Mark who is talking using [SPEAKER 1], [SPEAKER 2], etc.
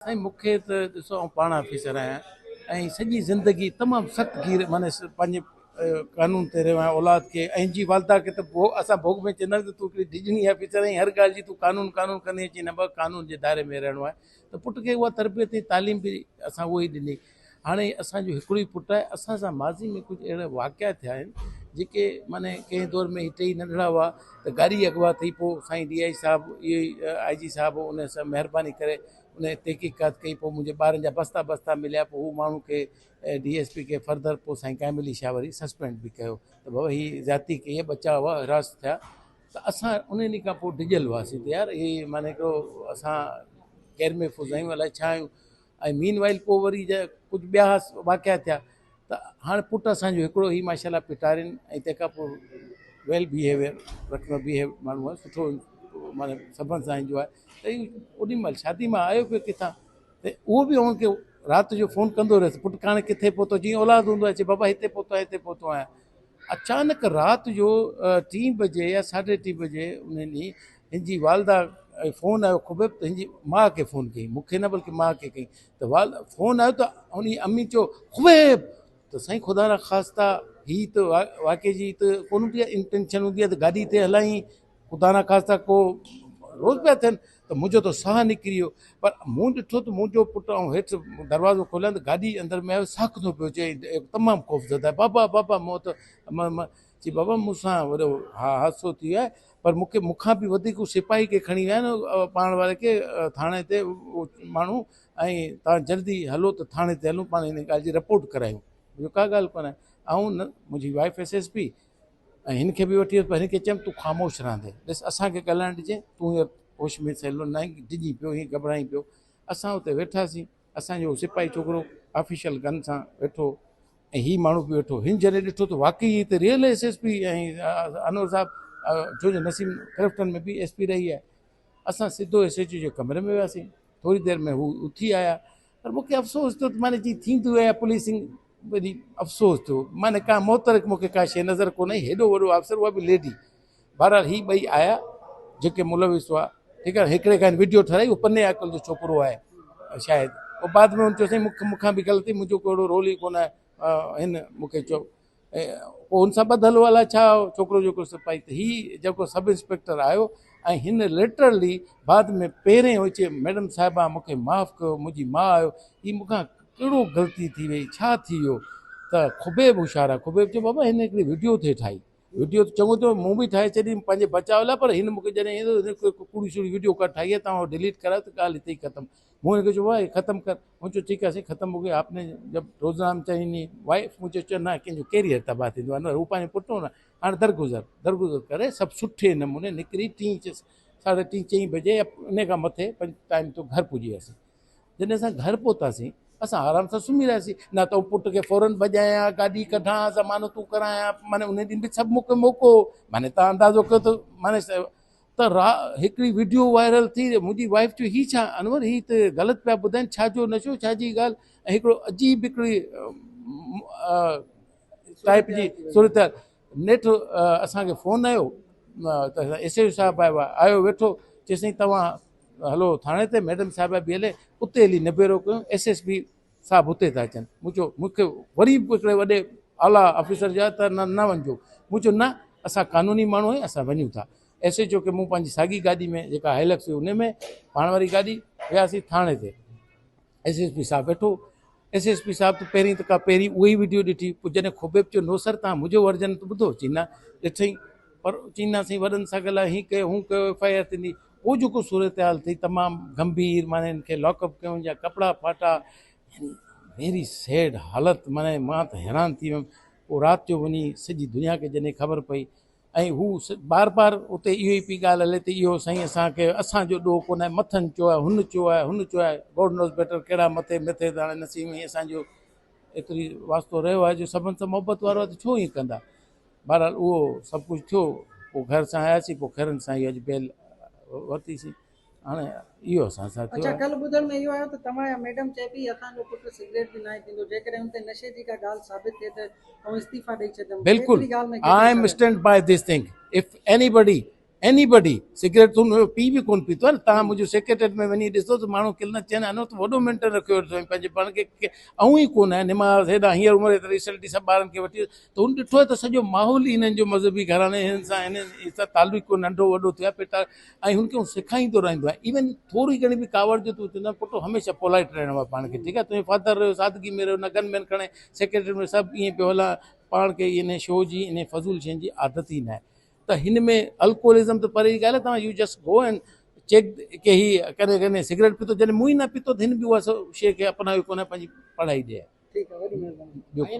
[SPEAKER 1] साईं मूंखे त ॾिसो आउं पाण ऑफिसर आहियां ऐं सॼी ज़िंदगी तमामु सख़्तु गीर माने पंहिंजे कानून ते रहियो आहियां औलाद खे ऐं जी वालदा खे त असां भोग में चवंदा आहियूं त तूं हिकिड़ी डिजनी ऑफिसर आहीं, हर ॻाल्हि जी तूं कानून कानून कंदी अची न कानून जे दायरे में रहणो आहे। त पुट खे उहा तरबियत ऐं तालीम बि असां उहो ई ॾिनी। हाणे असांजो हिकिड़ो ई पुटु आहे, असां सां माज़ी में कुझु अहिड़ा वाक़िया थिया आहिनि जेके माने कंहिं दौर में ही टई नंढड़ा हुआ त गाॾी अॻिवा थी, पोइ साईं DI साहिबु इहो ई IG साहिबु उन सां महिरबानी करे उन तहक़ीक़ात कई, पोइ मुंहिंजे ॿारनि जा बस्ता बस्ता मिलिया, पोइ हू माण्हू खे DSP खे फर्दर पोइ साईं कैमिली शाह वरी सस्पेंड बि कयो त बाबा हीअ ज़ाती कीअं बचा हुआ हिरास थिया। त असां उन ॾींहं खां पोइ डिॼल हुआसीं त यार इहे माने हिकिड़ो असां गैर महफ़ूज़ आहियूं, अलाए छा आहियूं। ऐं मीन वाइल पोइ वरी कुझु ॿिया वाक़िया थिया त हाणे पुटु असांजो हिकिड़ो ई माशाल्लाह पिटारिन ऐं तंहिंखां पोइ वेल बिहेवियर रखंदो बिहेव माण्हू आहे, सुठो माना सभिनि सां ईंदो आहे। त ओॾी महिल शादी मां आयो पियो किथां त उहो बि उनखे राति जो फ़ोन कंदो रहियसि, पुटु हाणे किथे पहुतो, जीअं औलाद हूंदो आहे, चए बाबा हिते पहुतो आहियां हिते पहुतो आहियां। अचानक राति जो 3 बजे या 3:30 बजे उन ॾींहुं हिनजी वालदा फ़ोन आयो ख़ुबैब त हिनजी माउ खे फ़ोन कई, मूंखे न बल्कि माउ खे कई त फ़ोन आयो त उन अम्मी चयो ख़ुबैब त साईं ख़ुदा न ख़ास्ता हीअ त वाक़ई जी त कोन हूंदी आहे, इंटेंशन हूंदी आहे त गाॾी ते हलाईं, ख़ुदा न ख़ास्ता को रोज़ पिया थियनि त मुंहिंजो त साहु निकिरी वियो। पर मूं ॾिठो त मुंहिंजो पुटु ऐं हेठि दरवाज़ो खोलियां त गाॾी अंदरि में आयो, साखंदो पियो चए तमामु ख़ौफ़ज़दा आहे, बाबा बाबा मूं त चई बाबा मूंसां वॾो हादसो थी वियो आहे, पर मूंखां बि वधीक सिपाही खे खणी विया आहिनि पाण वारे खे थाणे ते उहो माण्हू, ऐं तव्हां जल्दी हलो त थाणे ते हलूं, पाण हिन ॻाल्हि जी रिपोर्ट करायूं। ॿियो का ॻाल्हि कोन्हे। ऐं न मुंहिंजी वाइफ SSP ऐं हिन खे बि वठी वियुसि, पर हिन खे चयमि तूं ख़ामोश रहंदे, ॾिस असांखे ॻाल्हाइणु ॾिजे, तूं हींअर होश में सहेलो न आहे, डिॼी पियो हीअं घबराई पियो। असां हुते वेठासीं, असांजो सिपाही छोकिरो ऑफिशियल गन सां वेठो ऐं हीअ माण्हू बि वेठो। हिन जॾहिं ॾिठो त वाक़ई हिते रियल SSP ऐं अनवर साहिबु छो जो नसीम क्रिफ्टन में बि SP रही आहे। असां सिधो SHO जे कमरे में वियासीं, थोरी देरि में हू उथी आया, पर मूंखे अफ़सोस थियो त माने जीअं थींदी आहे पुलिसिंग, वरी अफ़सोस थियो, माने का मोहतरक मूंखे का शइ नज़र कोन आई, हेॾो वॾो अफ़सर, उहा बि लेडी। बहरहाल ही ॿई आया जेके मुलविस हुआ, ठीकु आहे, हिकिड़े खां वीडियो ठाराई, उहो पने अकल जो छोकिरो आहे शायदि, पोइ बाद में हुन चयो साईं मूंखां बि ग़लती, मुंहिंजो कहिड़ो रोल ई कोन आहे, हिन मूंखे चयो। ऐं पोइ हुन सां ॿधल अलाए छा छोकिरो जेको सिपाही, त हीअ जेको सब इंस्पेक्टर आयो ऐं हिन लिटरली बाद में पहिरें हुई चए मैडम साहिबा मूंखे माफ़ु कयो, मुंहिंजी माउ आयो, हीअ मूंखां कहिड़ो ग़लती थी वई, छा थी वियो। त ख़ुबैब होशियारु आहे, ख़ुबैब चयो बाबा हिन हिकिड़ी वीडियो थिए ठाही, वीडियो त चङो थियो मूं बि ठाहे छॾी पंहिंजे बचाव लाइ, पर हिन मूंखे जॾहिं कूड़ी शूड़ी वीडियो का ठाही आहे, तव्हां डिलीट करायो त ॻाल्हि हिते ई ख़तमु। मूं हिनखे चयो भाई ख़तमु कर, मूं चयो ठीकु आहे साईं ख़तमु हो गया, आपने जब रोज़ाना चाहिए वाइफ मुंहिंजो चयो न कंहिंजो कैरियर तबाह थींदो आहे, न हू पंहिंजो पुटु न, हाणे दरगुज़र करे सभु सुठे नमूने निकिरी 3:30 बजे इन खां मथे टाइम तो घर पुॼी वियासीं। जॾहिं असां घर पहुतासीं असां आराम सां सुम्ही रहियासीं, न त पुट खे फौरन भॼायां, गाॾी कढां, ज़मानतूं करायां, माने उन ॾींहुं बि सभु मूंखे मौक़ो, माने तव्हां अंदाज़ो कयो त माने त हिकिड़ी वीडियो वायरल थी, मुंहिंजी वाइफ चयो हीअ छा अनवर, हीअ त ग़लति पिया ॿुधाइनि, छाजो नशो, छाजी ॻाल्हि। ऐं हिकिड़ो अजीब हिकिड़ी टाइप जी सूरत नेठ असांखे फ़ोन आयो त SHO साहिबु आयो वेठो, चए साईं तव्हां हलो थाणे ते, मैडम साहिबा बि हले उते हली निबेरो कयूं, SSP साहिबु हुते था अचनि। मूंखे वरी बि हिकिड़े वॾे आला ऑफिसर जा त न वञिजो, मूं चयो न असां कानूनी माण्हू आहियूं, असां वञूं था। SHO खे मूं पंहिंजी साॻी गाॾी में जेका हाइलक्स हुई उन में पाण वारी गाॾी वियासीं थाणे ते। SSP साहिबु वेठो, SSP साहिबु त पहिरीं त पहिरीं उहा ई वीडियो ॾिठी, पोइ जॾहिं ख़ुबैब चयो नो सर तव्हां मुंहिंजो वर्जन त ॿुधो, चीना ॾिठईं, पर चीना साईं वॾनि सां ॻाल्हाए, हीअं कयो हूं कयो, FIR थींदी। पोइ जेको सूरत हाल थी तमामु गंभीर, माने हिन खे लॉकअप कयूं या कपिड़ा फाटा, वेरी सैड हालति, माने मां त हैरान थी वियुमि। पोइ राति जो वञी सॼी दुनिया खे जॾहिं ख़बर पई, ऐं हू बार बार उते इहो ई पई ॻाल्हि हले त इहो साईं असांखे असांजो ॾोह कोन आहे, मथनि चयो आहे, हुन चयो आहे, हुन चयो आहे, गॉड नोज़ बेटर कहिड़ा मथे त हाणे नसीब में असांजो एतिरी वास्तो रहियो आहे जो सभिनि सां मोहबत वारो आहे त छो ईअं कंदा। बहरहाल उहो सभु कुझु थियो, पोइ घर सां आयासीं, पोइ खैरनि सां अॼु बेल वरितीसीं। हाणे इहो असां सां थियो।
[SPEAKER 2] अच्छा, कल्ह ॿुधण में इहो आयो त तव्हांजा मैडम चए पई असांजो पुटु सिगरेट बि न पींदो, जेकॾहिं हुन ते नशे जी का ॻाल्हि साबित थिए त इस्तीफ़ा ॾेई छॾंदमि।
[SPEAKER 1] बिल्कुलु, I am stand by this thing, if anybody anybody cigarette तूं पी बि कोन पीतो आहे न। तव्हां मुंहिंजो सेक्रेटरीट में वञी ॾिसो त माण्हू किल चवनि अनो त वॾो मेंटेन रखियो वेठो पंहिंजे पाण खे ऐं ई कोन आहे निमाज़ हेॾा हींअर उमिरि त रिसल्ट सभु ॿारनि खे वठी त हुन ॾिठो आहे त सॼो माहौल ई हिननि जो मज़हबी घराणे हिन सां तालुक़ो नंढो वॾो थियो आहे पेटा ऐं हुनखे हू सेखारींदो रहंदो आहे। इवन थोरी घणी बि कावड़ जो तूं चवंदा पुटु हमेशह पोलाइट रहणो आहे पाण खे, ठीकु आहे, तुंहिंजो फादर रहियो सादगी में रहियो न गन मैन खणे सेक्रेटरी में सभु ईअं पियो हलां, पाण खे इन शो जी इन फज़ूल शयुनि जी आदत ई न आहे। त हिन में अल्कोहोलिज़म त परे जी ॻाल्हि आहे, तव्हां you just go and check के ही कॾहिं कॾहिं सिगरेट पीतो जॾहिं मूं ई न पीतो त हिन बि उहा शइ खे अपनायो कोन पंहिंजी पढ़ाई ॾे।
[SPEAKER 2] ठीकु आहे, वॾी महिरबानी।
[SPEAKER 1] ॿियो